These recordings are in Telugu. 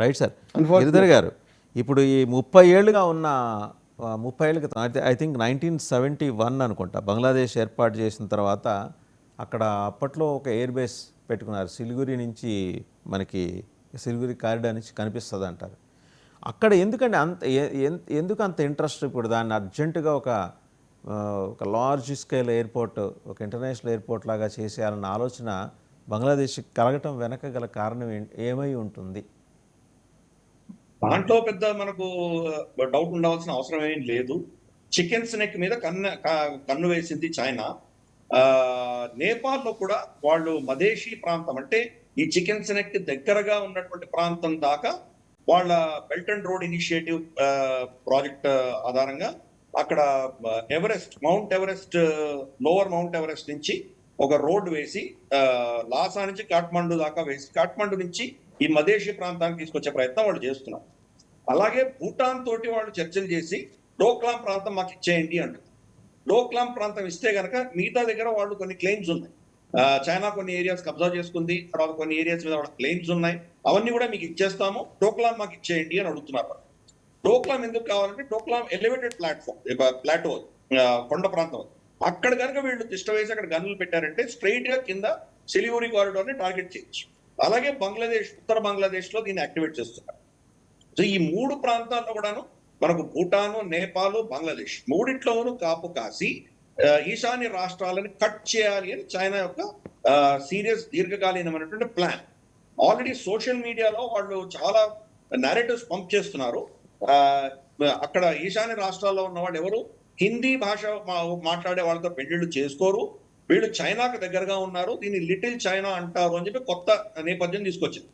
Right sir. గిరిధర్ గారు, ఇప్పుడు ఈ 30 ఏళ్ళుగా ఉన్న 30 ఏళ్ళ క్రితం ఐ థింక్ 1971 అనుకుంటా బంగ్లాదేశ్ ఏర్పాటు చేసిన తర్వాత అక్కడ అప్పట్లో ఒక ఎయిర్ బేస్ పెట్టుకున్నారు. సిలిగురి నుంచి మనకి సిలిగురి కారిడార్ నుంచి కనిపిస్తుంది అంటారు. అక్కడ ఎందుకండి ఎందుకు అంత ఇంట్రెస్ట్ ఇప్పుడు దాన్ని అర్జెంటుగా ఒక లార్జ్ స్కేల్ ఎయిర్పోర్ట్, ఒక ఇంటర్నేషనల్ ఎయిర్పోర్ట్ లాగా చేసేయాలన్న ఆలోచన బంగ్లాదేశ్కి కలగటం వెనక గల కారణం ఏమై ఉంటుంది? దాంట్లో పెద్ద మనకు డౌట్ ఉండవలసిన అవసరం ఏం లేదు. చికెన్ స్నెక్ మీద కన్ను వేసింది చైనా. నేపాల్లో కూడా వాళ్ళు మదేశీ ప్రాంతం అంటే ఈ చికెన్ స్నెక్ దగ్గరగా ఉన్నటువంటి ప్రాంతం దాకా వాళ్ళ belt and road initiative project ఆధారంగా అక్కడ mount Everest, lower mount Everest నుంచి ఒక రోడ్ వేసి లాసా నుంచి కాఠ్మండు దాకా వేసి కాఠ్మండు నుంచి ఈ మదేశీ ప్రాంతానికి తీసుకొచ్చే ప్రయత్నం వాళ్ళు చేస్తున్నారు. అలాగే భూటాన్ తోటి వాళ్ళు చర్చలు చేసి డోక్లాం ప్రాంతం మాకు ఇచ్చేయండి అంటారు. డోక్లాం ప్రాంతం ఇస్తే గనక మిగతా దగ్గర వాళ్ళు కొన్ని క్లెయిమ్స్ ఉన్నాయి. చైనా కొన్ని ఏరియాస్ కబ్జా చేసుకుంది, తర్వాత కొన్ని ఏరియాస్ మీద వాళ్ళ క్లెయిమ్స్ ఉన్నాయి. అవన్నీ కూడా మీకు ఇచ్చేస్తాము, డోక్లాం మాకు ఇచ్చేయండి అని అడుగుతున్నారు. డోక్లాం ఎందుకు కావాలంటే డోక్లాం ఎలివేటెడ్ ప్లాటో, కొండ ప్రాంతం. అక్కడ కనుక వీళ్ళు తిష్ట వేసి అక్కడ గన్నులు పెట్టారంటే స్ట్రైట్ గా కింద సిలిగురి కారిడార్ ని టార్గెట్ చేయొచ్చు. అలాగే బంగ్లాదేశ్, ఉత్తర బంగ్లాదేశ్ లో దీన్ని యాక్టివేట్ చేస్తున్నారు. సో ఈ 3 ప్రాంతాల్లో కూడాను మనకు భూటాను, నేపాల్, బంగ్లాదేశ్ మూడిట్లోనూ కాపు కాసి ఈశాన్య రాష్ట్రాలను కట్ చేయాలి అని చైనా యొక్క సీరియస్ దీర్ఘకాలీనమైనటువంటి ప్లాన్. ఆల్రెడీ సోషల్ మీడియాలో వాళ్ళు చాలా నేరేటివ్స్ పంప్ చేస్తున్నారు. అక్కడ ఈశాన్య రాష్ట్రాల్లో ఉన్న వాళ్ళు ఎవరు హిందీ భాష మాట్లాడే వాళ్ళతో పెళ్లిళ్ళు చేసుకోరు, వీళ్ళు చైనాకు దగ్గరగా ఉన్నారు, దీన్ని లిటిల్ చైనా అంటారు అని చెప్పి కొత్త నేపథ్యం తీసుకొచ్చింది.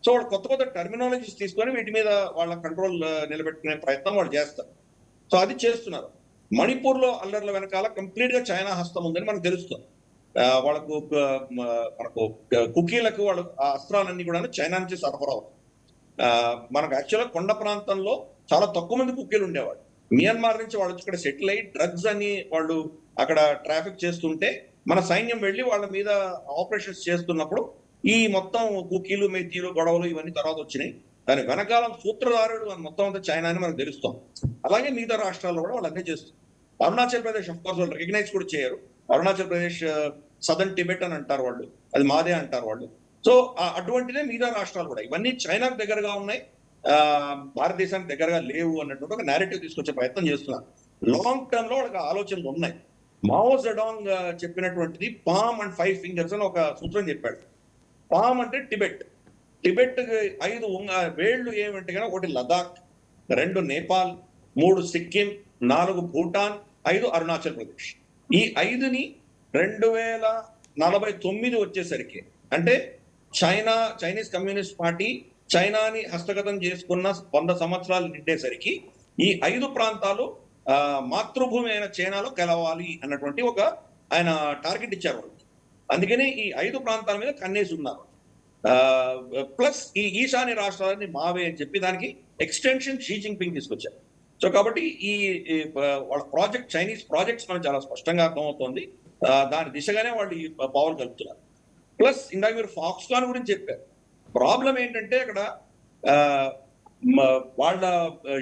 సో వాళ్ళు కొత్త కొత్త టర్మినాలజీస్ తీసుకొని వీటి మీద వాళ్ళ కంట్రోల్ నిలబెట్టుకునే ప్రయత్నం వాళ్ళు చేస్తారు. సో అది చేస్తున్నారు. మణిపూర్ లో అల్లర్ల వెనకాల కంప్లీట్ గా చైనా హస్తం ఉందని మనకు తెలుస్తుంది. మనకు కుకీలకు వాళ్ళు ఆ అస్త్రాలన్నీ కూడా చైనా నుంచి సరఫరా అవుతాయి. మనకు యాక్చువల్గా కొండ ప్రాంతంలో చాలా తక్కువ మంది కుకీలు ఉండేవాళ్ళు. మియన్మార్ నుంచి వాళ్ళు ఇక్కడ సెటిల్ అయ్యి డ్రగ్స్ అని వాళ్ళు అక్కడ ట్రాఫిక్ చేస్తుంటే మన సైన్యం వెళ్ళి వాళ్ళ మీద ఆపరేషన్స్ చేస్తున్నప్పుడు ఈ మొత్తం కుకీలు, మెతీలు, గొడవలు ఇవన్నీ తర్వాత వచ్చినాయి. దాని వెనకాల సూత్రధారుడు మొత్తం అంతా చైనా అని మనకు తెలుస్తాం. అలాగే మిగతా రాష్ట్రాల్లో కూడా వాళ్ళు అన్నీ చేస్తారు. అరుణాచల్ ప్రదేశ్ ఆఫ్ కోర్స్ వాళ్ళు రికగ్నైజ్ కూడా చేయరు. అరుణాచల్ ప్రదేశ్ సదర్న్ టిబెట్ అని అంటారు వాళ్ళు, అది మాదే అంటారు వాళ్ళు. సో అటువంటిదే మిగతా రాష్ట్రాలు కూడా ఇవన్నీ చైనాకు దగ్గరగా ఉన్నాయి, భారతదేశానికి దగ్గరగా లేవు అన్నట్టు ఒక నేరేటివ్ తీసుకొచ్చే ప్రయత్నం చేస్తున్నారు. లాంగ్ టర్మ్ లో వాళ్ళకి ఆలోచనలు ఉన్నాయి. మావో జెడాంగ్ చెప్పినటువంటిది పామ్ అండ్ 5 ఫింగర్స్ అని ఒక సూత్రం చెప్పాడు. పామ్ అంటే టిబెట్, టిబెట్ 5 వేళ్లు ఏమంటే కనుక 1 లదాఖ్, 2 నేపాల్, 3 సిక్కిం, 4 భూటాన్, 5 అరుణాచల్ ప్రదేశ్. ఈ 5ని 2049 వచ్చేసరికి అంటే చైనీస్ కమ్యూనిస్ట్ పార్టీ చైనాని హస్తగతం చేసుకున్న 100 సంవత్సరాలు నిండేసరికి ఈ 5 ప్రాంతాలు మాతృభూమి అయిన చైనాలో కలవాలి అన్నటువంటి ఒక ఆయన టార్గెట్ ఇచ్చారు. అందుకని ఈ 5 ప్రాంతాల మీద కన్నేసి ఉన్నారు. ప్లస్ ఈ ఈశాన్య రాష్ట్రాలని మావే అని చెప్పి దానికి ఎక్స్టెన్షన్ షీ జిన్పింగ్ తీసుకొచ్చారు. సో కాబట్టి ఈ వాళ్ళ చైనీస్ ప్రాజెక్ట్స్ మనకు చాలా స్పష్టంగా అర్థమవుతోంది. దాని దిశగానే వాళ్ళు ఈ పవర్ కలుపుతున్నారు. ప్లస్ ఇందాక మీరు ఫాక్స్కాన్ గురించి చెప్పారు. ప్రాబ్లం ఏంటంటే అక్కడ వాళ్ళ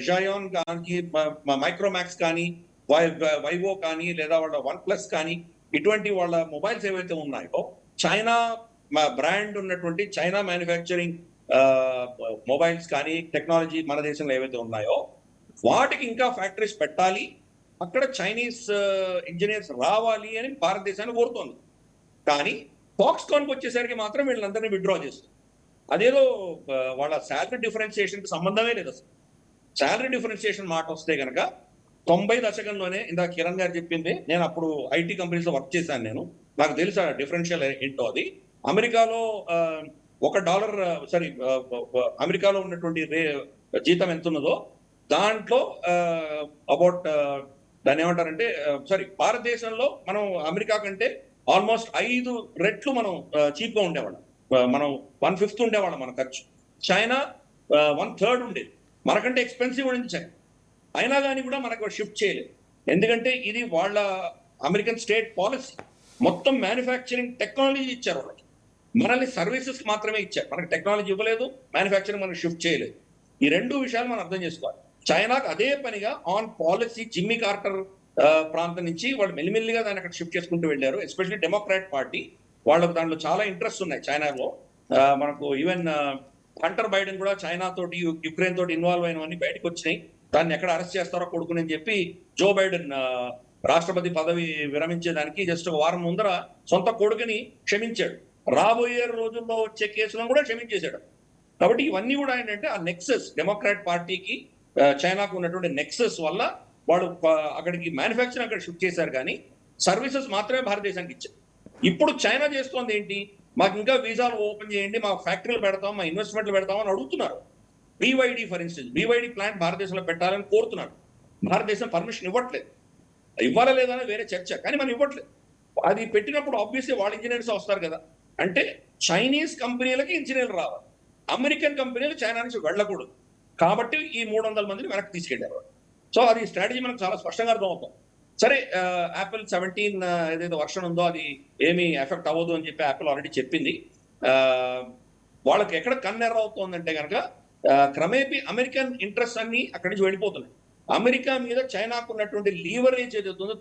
జయాన్ కానీ, మైక్రోమాక్స్ కానీ, వైవో కానీ, లేదా వాళ్ళ OnePlus కానీ, ఇటువంటి వాళ్ళ మొబైల్స్ ఏవైతే ఉన్నాయో చైనా బ్రాండ్ ఉన్నటువంటి చైనా మ్యానుఫ్యాక్చరింగ్ మొబైల్స్ కానీ, టెక్నాలజీ మన దేశంలో ఏవైతే ఉన్నాయో వాటికి ఇంకా ఫ్యాక్టరీస్ పెట్టాలి, అక్కడ చైనీస్ ఇంజనీర్స్ రావాలి అని భారతదేశాన్ని కోరుతోంది. కానీ ఫాక్స్కాన్కి వచ్చేసరికి మాత్రం వీళ్ళందరినీ విత్డ్రా చేస్తుంది. అదేదో వాళ్ళ శాలరీ డిఫరెన్షియేషన్కి సంబంధమే లేదు అసలు. శాలరీ డిఫరెన్షియేషన్ మాట వస్తే కనుక 90 దశకంలోనే ఇందాక కిరణ్ గారు చెప్పింది, నేను అప్పుడు ఐటీ కంపెనీస్లో వర్క్ చేశాను, నాకు తెలుసు డిఫరెన్షియల్ ఏంటో. అది అమెరికాలో $1 అమెరికాలో ఉన్నటువంటి జీతం ఎంత ఉన్నదో దాంట్లో అబౌట్ దాన్ని ఏమంటారంటే భారతదేశంలో మనం అమెరికా కంటే ఆల్మోస్ట్ 5 రెట్లు మనం చీప్గా ఉండేవాళ్ళం. మనం 1/5 ఉండేవాళ్ళం మన ఖర్చు. చైనా 1/3 ఉండేది, మనకంటే ఎక్స్పెన్సివ్ ఉంది చైనా. అయినా కానీ కూడా మనకు షిఫ్ట్ చేయలేదు, ఎందుకంటే ఇది వాళ్ళ అమెరికన్ స్టేట్ పాలసీ. మొత్తం మ్యానుఫ్యాక్చరింగ్ టెక్నాలజీ ఇచ్చారు వాళ్ళకి. మనల్ని సర్వీసెస్ మాత్రమే ఇచ్చారు, మనకి టెక్నాలజీ ఇవ్వలేదు, మ్యానుఫ్యాక్చరింగ్ మనకి షిఫ్ట్ చేయలేదు. ఈ 2 విషయాలు మనం అర్థం చేసుకోవాలి. చైనాకు అదే పనిగా ఆన్ పాలిసీ జిమ్మీ కార్టర్ ప్రాంతం నుంచి వాళ్ళు మెల్లిమెల్లిగా దాన్ని అక్కడ షిఫ్ట్ చేసుకుంటూ వెళ్ళారు. ఎస్పెషల్లీ డెమోక్రాట్ పార్టీ వాళ్ళకు దాంట్లో చాలా ఇంట్రెస్ట్ ఉన్నాయి చైనాలో. మనకు ఈవెన్ హంటర్ బైడెన్ కూడా చైనా తోటి యుక్రెయిన్ తోటి ఇన్వాల్వ్ అయినవన్నీ బయటకు వచ్చినాయి. దాన్ని ఎక్కడ అరెస్ట్ చేస్తారో కొడుకుని అని చెప్పి జో బైడెన్ రాష్ట్రపతి పదవి విరమించేదానికి జస్ట్ ఒక వారం ముందర సొంత కొడుకుని క్షమించాడు. రాబోయే రోజుల్లో వచ్చే కేసులను కూడా క్షమించేశాడు. కాబట్టి ఇవన్నీ కూడా ఏంటంటే ఆ నెక్సెస్ డెమోక్రాట్ పార్టీకి చైనాకు ఉన్నటువంటి నెక్సెస్ వల్ల వాళ్ళు అక్కడికి మ్యానుఫ్యాక్చరింగ్ అక్కడ షిఫ్ట్ చేశారు, కానీ సర్వీసెస్ మాత్రమే భారతదేశానికి ఇచ్చారు. ఇప్పుడు చైనా చేస్తోంది ఏంటి, మాకు ఇంకా వీసాలు ఓపెన్ చేయండి, మా ఫ్యాక్టరీలు పెడతాం, మా ఇన్వెస్ట్మెంట్లు పెడతాం అని అడుగుతున్నారు. BYD for instance, BYD plant భారతదేశంలో పెట్టాలని కోరుతున్నారు. భారతదేశం పర్మిషన్ ఇవ్వట్లేదు. ఇవ్వాలా లేదని వేరే చర్చ, కానీ మనం ఇవ్వట్లేదు. అది పెట్టినప్పుడు ఆబ్వియస్లీ వాళ్ళ ఇంజనీర్స్ వస్తారు కదా. అంటే చైనీస్ కంపెనీలకి ఇంజనీర్లు రావాలి, అమెరికన్ కంపెనీలు చైనా నుంచి వెళ్ళకూడదు. కాబట్టి ఈ 300 మందిని వెనక్కి తీసుకెళ్లారు. సో అది స్ట్రాటజీ మనకు చాలా స్పష్టంగా అర్థమవుతాం. సరే, యాపిల్ 17 ఏదైతే వర్షన్ ఉందో అది ఏమీ ఎఫెక్ట్ అవ్వదు అని చెప్పి యాపిల్ ఆల్రెడీ చెప్పింది. వాళ్ళకి ఎక్కడ కన్నెర్ర అవుతోందంటే కనుక క్రమేపీ అమెరికన్ ఇంట్రెస్ట్ అన్ని అక్కడి నుంచి వెళ్ళిపోతున్నాయి. అమెరికా మీద చైనాకు ఉన్నటువంటి లీవరేజ్ ఏదైతే ఉందో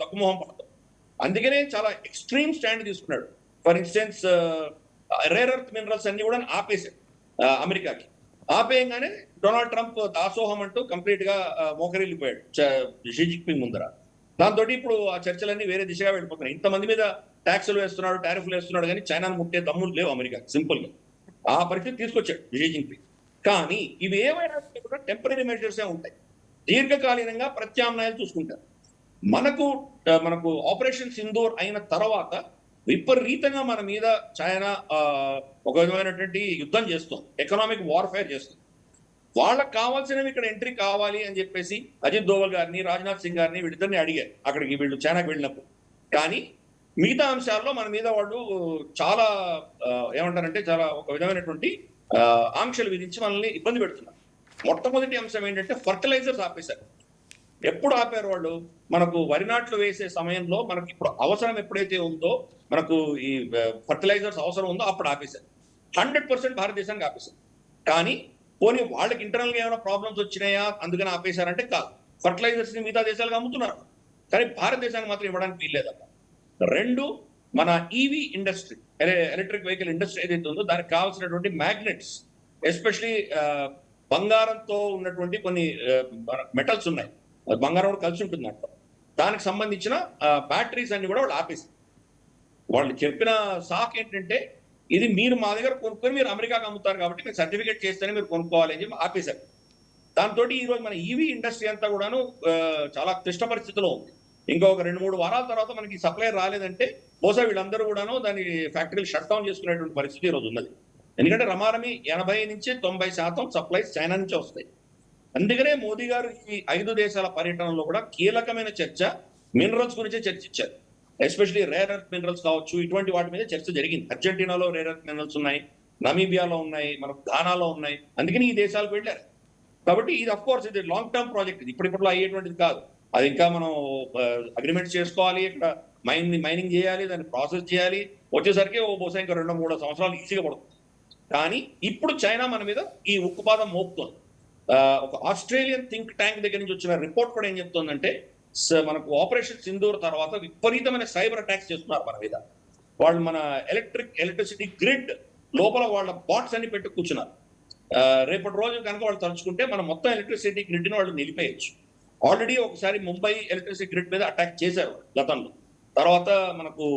తగ్గుమోహం పడుతుంది. అందుకనే చాలా ఎక్స్ట్రీమ్ స్టాండ్ తీసుకున్నాడు. For instance rare earth minerals అన్ని కూడా ఆపేశాడు అమెరికాకి. ఆపేయంగానే డొనాల్డ్ ట్రంప్ దాసోహం అంటూ కంప్లీట్ గా మోకరిల్లిపోయాడు షీ జిన్పింగ్ ముందర. దాంతో ఇప్పుడు ఆ చర్చలన్నీ వేరే దిశగా వెళ్ళిపోతున్నాయి. ఇంతమంది మీద ట్యాక్సులు వేస్తున్నాడు, టారిఫ్లు వేస్తున్నాడు, కానీ చైనాను ముట్టే దమ్ములు లేవు అమెరికా. సింపుల్ గా ఆ పరిస్థితి తీసుకొచ్చాడు షీ జిన్పింగ్. కానీ ఇవి ఏవైనా కూడా టెంపరీ మెజర్సే ఉంటాయి. దీర్ఘకాలీనంగా ప్రత్యామ్నాయాలు చూసుకుంటారు. మనకు ఆపరేషన్ సింధూర్ అయిన తర్వాత విపరీతంగా మన మీద చైనా ఒక విధమైనటువంటి యుద్ధం చేస్తుంది, ఎకనామిక్ వార్ఫేర్ చేస్తుంది. వాళ్ళకి కావాల్సినవి ఇక్కడ ఎంట్రీ కావాలి అని చెప్పేసి అజిత్ దోవల్ గారిని, రాజ్నాథ్ సింగ్ గారిని వీళ్ళిద్దరిని అడిగారు అక్కడికి వీళ్ళు చైనాకి వెళ్ళినప్పుడు. కానీ మిగతా అంశాల్లో మన మీద వాళ్ళు చాలా ఏమంటారంటే చాలా ఒక విధమైనటువంటి ఆంక్షలు విధించి మనల్ని ఇబ్బంది పెడుతున్నారు. మొట్టమొదటి అంశం ఏంటంటే ఫర్టిలైజర్స్ ఆపేశారు. ఎప్పుడు ఆపారు వాళ్ళు, మనకు వరి నాట్లు వేసే సమయంలో మనకు ఇప్పుడు అవసరం ఎప్పుడైతే ఉందో, మనకు ఈ ఫర్టిలైజర్స్ అవసరం ఉందో అప్పుడు ఆపేశారు. 100% భారతదేశానికి ఆపేశారు. కానీ పోనీ వాళ్ళకి ఇంటర్నల్ గా ఏమైనా ప్రాబ్లమ్స్ వచ్చినాయా అందుకని ఆపేశారంటే కాదు. ఫర్టిలైజర్స్ ని మిగతా దేశాలకు అమ్ముతున్నారు, కానీ భారతదేశానికి మాత్రం ఇవ్వడానికి వీల్లేదట. 2, మన EV industry, electric vehicle industry ఏదైతే ఉందో దానికి కావాల్సినటువంటి మ్యాగ్నెట్స్, ఎస్పెషలీ బంగారంతో ఉన్నటువంటి కొన్ని మెటల్స్ ఉన్నాయి, బంగారం కూడా కలిసి ఉంటుంది దాంట్లో, దానికి సంబంధించిన బ్యాటరీస్ అన్ని కూడా వాళ్ళు ఆపేశారు. వాళ్ళు చెప్పిన సాక్ ఏంటంటే ఇది మీరు మా దగ్గర కొనుక్కొని మీరు అమెరికాకి అమ్ముతారు కాబట్టి మీరు సర్టిఫికేట్ చేస్తేనే మీరు కొనుక్కోవాలి అని చెప్పి ఆపేశారు. దాంతో ఈరోజు మన ఈవీ ఇండస్ట్రీ అంతా కూడాను చాలా క్లిష్ట పరిస్థితిలో ఉంది. ఇంకొక 2-3 వారాల తర్వాత మనకి సప్లై రాలేదంటే బహుశా వీళ్ళందరూ కూడాను దాని ఫ్యాక్టరీలు షట్ డౌన్ చేసుకునేటువంటి పరిస్థితి ఈరోజు ఉన్నది. ఎందుకంటే రమారమి 80-90% సప్లైస్ చైనా నుంచే వస్తాయి. అందుకనే మోదీ గారు ఈ 5 దేశాల పర్యటనలో కూడా కీలకమైన చర్చ మినరల్స్ గురించే చర్చించారు. ఎస్పెషలీ రేర్ ఎర్త్ మినరల్స్ కావచ్చు, ఇటువంటి వాటి మీద చర్చ జరిగింది. అర్జెంటీనాలో రేర్ ఎర్త్ మినరల్స్ ఉన్నాయి, నమీబియాలో ఉన్నాయి, మనకు ఘానాలో ఉన్నాయి. అందుకని ఈ దేశాలకు వెళ్ళారు. కాబట్టి ఇది అఫ్ కోర్స్ ఇది లాంగ్ టర్మ్ ప్రాజెక్ట్, ఇది ఇప్పటిలో అయ్యేటువంటిది కాదు. అది ఇంకా మనం అగ్రిమెంట్ చేసుకోవాలి, ఇక్కడ మైనింగ్ చేయాలి, దాన్ని ప్రాసెస్ చేయాలి, వచ్చేసరికి బహుశా ఇంకా 2-3 సంవత్సరాలు ఈజీగా పడుతుంది. కానీ ఇప్పుడు చైనా మన మీద ఈ ఉక్కుపాదం మోపుతోంది. ఒక ఆస్ట్రేలియన్ థింక్ ట్యాంక్ దగ్గర నుంచి వచ్చిన రిపోర్ట్ కూడా ఏం చెప్తుందంటే మనకు ఆపరేషన్ సింధూర్ తర్వాత విపరీతమైన సైబర్ అటాక్స్ చేస్తున్నారు మన మీద. వాళ్ళు మన ఎలక్ట్రిసిటీ గ్రిడ్ లోపల వాళ్ళ బాట్స్ అన్ని పెట్టి కూర్చున్నారు. రేపటి రోజు కనుక వాళ్ళు తలుచుకుంటే మన మొత్తం ఎలక్ట్రిసిటీ గ్రిడ్ ని వాళ్ళు నిలిపేయచ్చు. ఆల్రెడీ ఒకసారి ముంబై ఎలక్ట్రిసిటీ గ్రిడ్ మీద అటాక్ చేశారు గతంలో. తర్వాత మనకు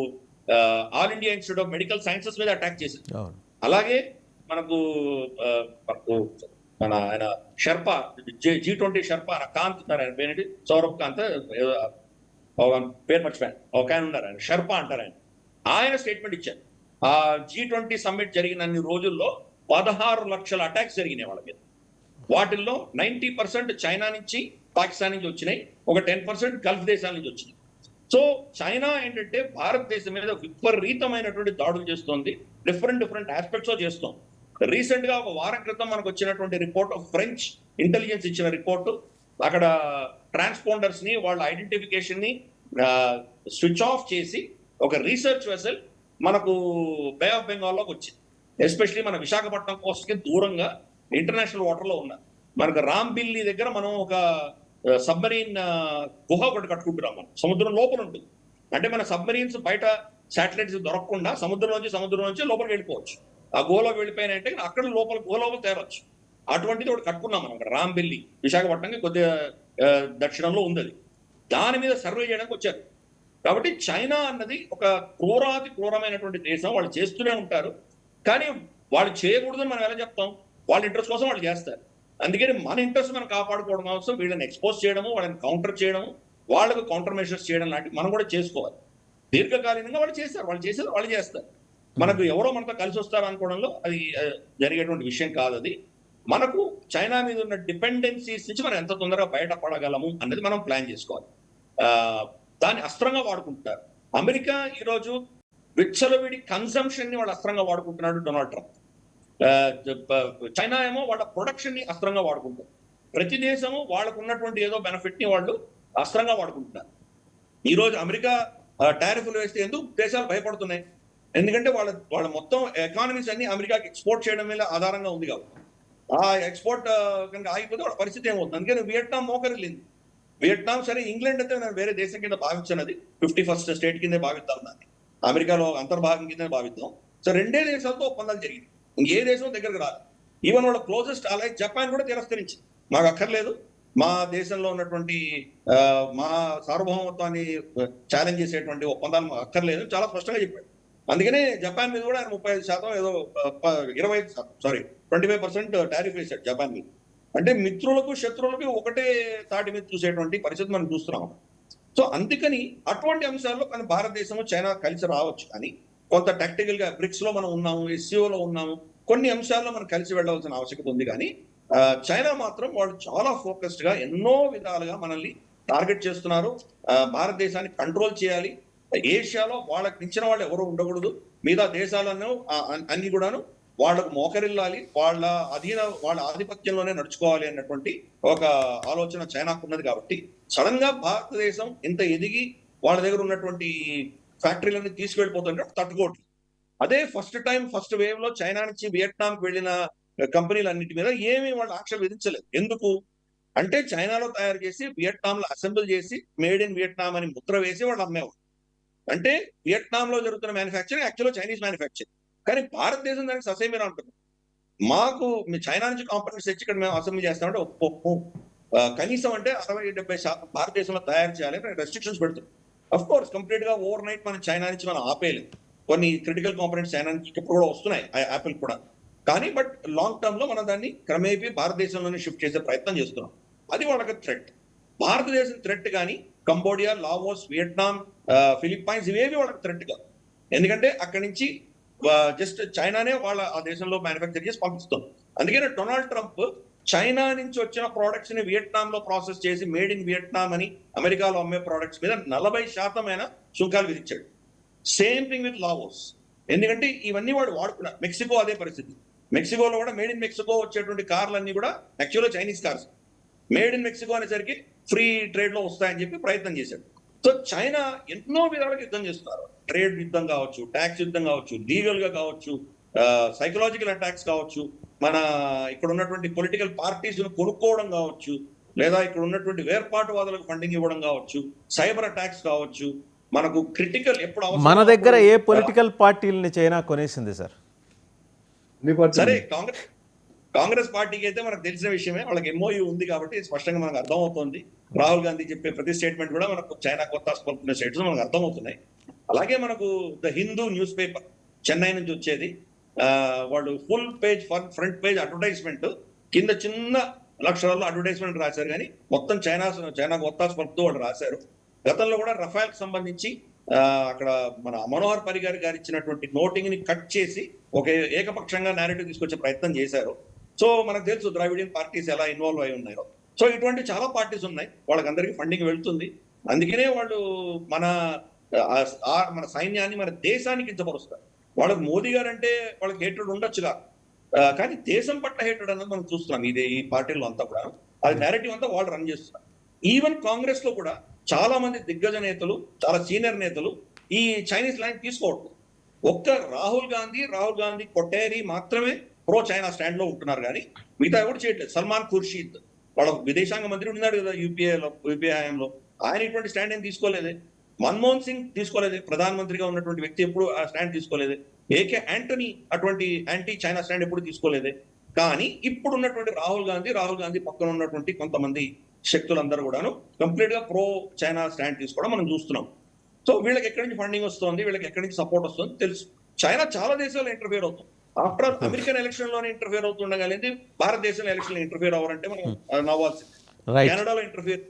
all India institute of medical sciences మీద అటాక్ చేశారు. అలాగే మనకు మన ఆయన షెర్పా G20 షెర్పా కాంత్ ఉన్నారు, ఆయన పేరు సౌరభ్ కాంత్ పేరు మర్చిపోయాను, ఒక ఆయన ఉన్నారు, ఆయన షెర్పా అంటారు. ఆయన స్టేట్మెంట్ ఇచ్చారు, ఆ G20 సమ్మిట్ జరిగిన అన్ని రోజుల్లో 16 లక్షల అటాక్స్ జరిగినాయి వాళ్ళ మీద. వాటిల్లో 90% చైనా నుంచి, పాకిస్తాన్ నుంచి వచ్చినాయి, ఒక 10% గల్ఫ్ దేశాల నుంచి వచ్చినాయి. సో చైనా ఏంటంటే భారతదేశం మీద విపరీతమైనటువంటి దాడులు చేస్తోంది, డిఫరెంట్ ఆస్పెక్ట్స్ చేస్తోంది. రీసెంట్ గా ఒక వారం క్రితం మనకు వచ్చినటువంటి రిపోర్ట్, ఫ్రెంచ్ ఇంటెలిజెన్స్ ఇచ్చిన రిపోర్టు, అక్కడ ట్రాన్స్పోండర్స్ ని వాళ్ళ ఐడెంటిఫికేషన్ ని స్విచ్ ఆఫ్ చేసి ఒక రీసెర్చ్ వెసల్ మనకు బే ఆఫ్ బెంగాల్లోకి వచ్చింది. ఎస్పెషలీ మన విశాఖపట్నం కోస్ట్కి దూరంగా ఇంటర్నేషనల్ వాటర్లో ఉన్నారు. మనకు రాంబిల్లి దగ్గర మనం ఒక సబ్మరీన్ గుహ ఒకటి కట్టుకుంటున్నాం. మనం సముద్రం లోపల ఉంటుంది. అంటే మన సబ్మరీన్స్ బయట శాటిలైట్స్ దొరకకుండా సముద్రం నుంచి లోపలికి వెళ్ళిపోవచ్చు. ఆ గుహలోకి వెళ్ళిపోయినంటే అక్కడ లోపల గుహలోపల తేరొచ్చు. అటువంటిది ఒకటి కట్టుకున్నాం మనం అక్కడ రాంబిల్లి, విశాఖపట్నంకి కొద్దిగా దక్షిణంలో ఉంది అది. దాని మీద సర్వే చేయడానికి వచ్చారు. కాబట్టి చైనా అన్నది ఒక క్రూరమైనటువంటి దేశం. వాళ్ళు చేస్తూనే ఉంటారు. కానీ వాళ్ళు చేయకూడదని మనం ఎలా చెప్తాం? వాళ్ళ ఇంట్రెస్ట్ కోసం వాళ్ళు చేస్తారు. అందుకని మన ఇంట్రెస్ట్ మనం కాపాడుకోవడం కోసం వీళ్ళని ఎక్స్పోజ్ చేయడము, వాళ్ళని కౌంటర్ చేయడము, వాళ్ళకు కౌంటర్ మెషర్స్ చేయడం లాంటివి మనం కూడా చేసుకోవాలి. దీర్ఘకాలీనంగా వాళ్ళు చేశారు, వాళ్ళు చేస్తారు. మనకు ఎవరో మనతో కలిసి వస్తారు అనుకోవడంలో అది జరిగేటువంటి విషయం కాదు. అది మనకు చైనా మీద ఉన్న డిపెండెన్సీస్ నుంచి మనం ఎంత తొందరగా బయటపడగలము అన్నది మనం ప్లాన్ చేసుకోవాలి. దాన్ని అస్త్రంగా వాడుకుంటున్నారు. అమెరికా ఈరోజు విచ్చలవిడి కన్సంప్షన్ ని వాళ్ళు అస్త్రంగా వాడుకుంటున్నాడు డొనాల్డ్ ట్రంప్. చైనా ఏమో వాళ్ళ ప్రొడక్షన్ ని అస్త్రంగా వాడుకుంటారు. ప్రతి దేశము వాళ్ళకు ఉన్నటువంటి ఏదో బెనిఫిట్ ని వాళ్ళు అస్త్రంగా వాడుకుంటున్నారు. ఈ రోజు అమెరికా టారిఫ్లు వేస్తే ఎందుకు దేశాలు భయపడుతున్నాయి? ఎందుకంటే వాళ్ళ మొత్తం ఎకానమీస్ అన్ని అమెరికాకి ఎక్స్పోర్ట్ చేయడం మీద ఆధారంగా ఉంది కాబట్టి. ఆ ఎక్స్పోర్ట్ కనుక ఆగిపోతే వాళ్ళ పరిస్థితి ఏమవుతుంది? అందుకని వియట్నాం మోకరిల్లింది. వియట్నాం సరే, ఇంగ్లాండ్ అయితే నేను వేరే దేశం కింద భావించినది, 51st స్టేట్ కిందే భావిద్దాం దాన్ని, అమెరికాలో అంతర్భాగం కింద భావిద్దాం. సో రెండే దేశాలతో ఒప్పందాలు జరిగింది, ఇంకే దేశం దగ్గరకు రాదు. ఈవెన్ వాళ్ళ క్లోజెస్ట్ అలై జపాన్ కూడా తిరస్కరించింది. మాకు అక్కర్లేదు, మా దేశంలో ఉన్నటువంటి మా సార్వభౌమత్వాన్ని ఛాలెంజ్ చేసేటువంటి ఒప్పందాలు మాకు అక్కర్లేదు చాలా స్పష్టంగా చెప్పాడు. అందుకనే జపాన్ మీద కూడా ఆయన 35% ఏదో 25% టారిఫ్ వేశాడు జపాన్ మీద. అంటే మిత్రులకు శత్రువులకు ఒకటే తాటి మీద చూసేటువంటి పరిస్థితి మనం చూస్తున్నాం. సో అందుకని అటువంటి అంశాల్లో కానీ భారతదేశం చైనా కలిసి రావచ్చు, కానీ కొంత టాక్టికల్ గా బ్రిక్స్ లో మనం ఉన్నాము, ఎస్సీఓలో ఉన్నాము, కొన్ని అంశాల్లో మనం కలిసి వెళ్ళవలసిన ఆవశ్యకత ఉంది. కానీ చైనా మాత్రం వాళ్ళు చాలా ఫోకస్డ్ గా ఎన్నో విధాలుగా మనల్ని టార్గెట్ చేస్తున్నారు. భారతదేశాన్ని కంట్రోల్ చేయాలి. ఏషియాలో వాళ్ళకి మించిన వాళ్ళు ఎవరు ఉండకూడదు. మిగతా దేశాలను అన్ని కూడాను వాళ్ళకు మోకరిల్లాలి, వాళ్ళ ఆధిపత్యంలోనే నడుచుకోవాలి అన్నటువంటి ఒక ఆలోచన చైనాకు ఉన్నది. కాబట్టి సడన్ గా భారతదేశం ఇంత ఎదిగి వాళ్ళ దగ్గర ఉన్నటువంటి ఫ్యాక్టరీలన్నీ తీసుకెళ్లిపోతుంటే తట్టుకోవట్లేదు. అదే ఫస్ట్ వేవ్ లో చైనా నుంచి వియట్నాంకి వెళ్ళిన కంపెనీలన్నిటి మీద ఏమీ వాళ్ళు ఆంక్షలు విధించలేదు. ఎందుకు అంటే చైనాలో తయారు చేసి వియట్నాం లో అసెంబుల్ చేసి మేడ్ ఇన్ వియట్నాం అని ముద్ర వేసి వాళ్ళు అమ్మేవాళ్ళు. అంటే వియట్నాం లో జరుగుతున్న మ్యానుఫ్యాక్చరింగ్ యాక్చువల్గా చైనీస్ మ్యానుఫ్యాక్చరింగ్. కానీ భారతదేశం దానికి ససేమిరా ఉంటుంది. మాకు చైనా నుంచి కాంపోనెంట్స్ తెచ్చి ఇక్కడ మేము అసెంబ్లీ చేస్తామంటే ఒప్పుకోము. కనీసం అంటే 60-70% భారతదేశంలో తయారు చేయాలి రెస్ట్రిక్షన్స్ పెడుతుంది. అఫ్ కోర్స్ కంప్లీట్ గా ఓవర్ నైట్ మనం చైనా నుంచి మనం ఆపేయలేదు. కొన్ని క్రిటికల్ కాంపోనెంట్స్ చైనా నుంచి ఇప్పుడు కూడా వస్తున్నాయి, యాపిల్ కూడా. కానీ బట్ లాంగ్ టర్మ్ లో మనం దాన్ని క్రమేపీ భారతదేశంలోనే షిఫ్ట్ చేసే ప్రయత్నం చేస్తున్నాం. అది వాళ్ళకి థ్రెట్. భారతదేశం థ్రెట్ కానీ కంబోడియా, లావోస్, వియట్నాం, ఫిలిప్పైన్స్ ఇవేవి వాళ్ళకి థ్రెట్ కాదు. ఎందుకంటే అక్కడి నుంచి జస్ట్ చైనానే వాళ్ళ ఆ దేశంలో మ్యానుఫ్యాక్చర్ చేసి పంపిస్తుంది. అందుకని డొనాల్డ్ ట్రంప్ చైనా నుంచి వచ్చిన ప్రోడక్ట్స్ ని వియట్నాం లో ప్రాసెస్ చేసి మేడ్ ఇన్ వియట్నాం అని అమెరికాలో అమ్మే ప్రోడక్ట్స్ మీద 40% సుంకాలు విధించాడు. Same thing with Laos. ఎందుకంటే ఇవన్నీ వాడు వాడుకున్నారు. మెక్సికో అదే పరిస్థితి. మెక్సికోలో కూడా మేడ్ ఇన్ మెక్సికో వచ్చేటువంటి కార్లన్నీ కూడా యాక్చువల్గా Chinese cars. Made in Mexico అనేసరికి ఫ్రీ ట్రేడ్ లో వస్తాయని చెప్పి ప్రయత్నం చేశాడు. సో చైనా ఎన్నో విధాలుగా యుద్ధం చేస్తున్నారు. ట్రేడ్ యుద్ధం కావచ్చు, ట్యాక్స్ యుద్ధం కావచ్చు, లీగల్ గా కావచ్చు, సైకలాజికల్ అటాక్స్ కావచ్చు, మన ఇక్కడ ఉన్నటువంటి పొలిటికల్ పార్టీస్ కొనుక్కోవడం కావచ్చు, లేదా ఇక్కడ ఉన్నటువంటి వేర్పాటువాదులకు ఫండింగ్ ఇవ్వడం కావచ్చు, సైబర్ అటాక్స్ కావచ్చు. మనకు క్రిటికల్ ఎప్పుడు అవసరం మన దగ్గర ఏ పొలిటికల్ పార్టీలని చైనా కొనేసింది సార్? సరే, కాంగ్రెస్ పార్టీకి అయితే మనకు తెలిసిన విషయమే. వాళ్ళకి ఎంఓయూ ఉంది కాబట్టి స్పష్టంగా మనకు అర్థమవుతుంది. రాహుల్ గాంధీ చెప్పే ప్రతి స్టేట్మెంట్ కూడా మనకు చైనా కొత్త స్టేట్స్ మనకు అర్థమవుతున్నాయి. అలాగే మనకు the Hindu news paper Chennai నుంచి వచ్చేది, వాళ్ళు full page front page advertisement కింద చిన్న అక్షరాల్లో అడ్వర్టైజ్మెంట్ రాశారు. కానీ మొత్తం చైనా కొత్త పలుకుతూ వాళ్ళు రాశారు. గతంలో కూడా రఫాల్ కి సంబంధించి అక్కడ మన మనోహర్ పరిగారి గారు ఇచ్చినటువంటి నోటింగ్ ని కట్ చేసి ఒక ఏకపక్షంగా నేరేటివ్ తీసుకొచ్చే ప్రయత్నం చేశారు. సో మనకు తెలుసు ద్రావిడియన్ పార్టీస్ ఎలా ఇన్వాల్వ్ అయి ఉన్నాయో. సో ఇటువంటి చాలా పార్టీస్ ఉన్నాయి, వాళ్ళకి అందరికీ ఫండింగ్ వెళ్తుంది. అందుకనే వాళ్ళు మన సైన్యాన్ని, మన దేశానికి కించపరుస్తారు. వాళ్ళకి మోదీ గారు అంటే వాళ్ళకి హేట్రెడ్ ఉండొచ్చుగా, కానీ దేశం పట్ల హేట్రెడ్ అన్నది మనం చూస్తున్నాం. ఈ పార్టీలో అంతా కూడా అది నేరేటివ్ అంతా వాళ్ళు రన్ చేస్తున్నారు. ఈవెన్ కాంగ్రెస్ లో కూడా చాలా మంది దిగ్గజ నేతలు, చాలా సీనియర్ నేతలు ఈ చైనీస్ ల్యాండ్ తీసుకోవట్లేదు. ఒక్క రాహుల్ గాంధీ కొట్టేరి మాత్రమే ప్రో చైనా స్టాండ్ లో ఉంటున్నారు కానీ మిగతా ఎవరు చేయట్లేదు. సల్మాన్ ఖుర్షీద్ వాళ్ళ విదేశాంగ మంత్రి ఉన్నాడు కదా యూపీఏ హయాంలో, ఆయన ఇటువంటి స్టాండ్ ఏం తీసుకోలేదే. మన్మోహన్ సింగ్ తీసుకోలేదే, ప్రధానమంత్రిగా ఉన్నటువంటి వ్యక్తి ఎప్పుడు ఆ స్టాండ్ తీసుకోలేదే. ఏకే యాంటనీ అటువంటి యాంటీ చైనా స్టాండ్ ఎప్పుడు తీసుకోలేదే. కానీ ఇప్పుడు ఉన్నటువంటి రాహుల్ గాంధీ పక్కన ఉన్నటువంటి కొంతమంది శక్తులందరూ కూడాను కంప్లీట్ గా ప్రో చైనా స్టాండ్ తీసుకోవడం మనం చూస్తున్నాం. సో వీళ్ళకి ఎక్కడి నుంచి ఫండింగ్ వస్తుంది, వీళ్ళకి ఎక్కడి నుంచి సపోర్ట్ వస్తుంది తెలుసు. చైనా చాలా దేశాలు ఇంటర్ఫియర్ అవుతుంది. ఆఫ్టర్ అమెరికన్ ఎలక్షన్ లోనే ఇంటర్ఫియర్ అవుతుండగలిగింది, భారతదేశంలో ఎలక్షన్ ఇంటర్ఫియర్ అవ్వాలంటే మనం నవ్వాల్సింది. రైట్. కెనడాలో ఇంటర్ఫియర్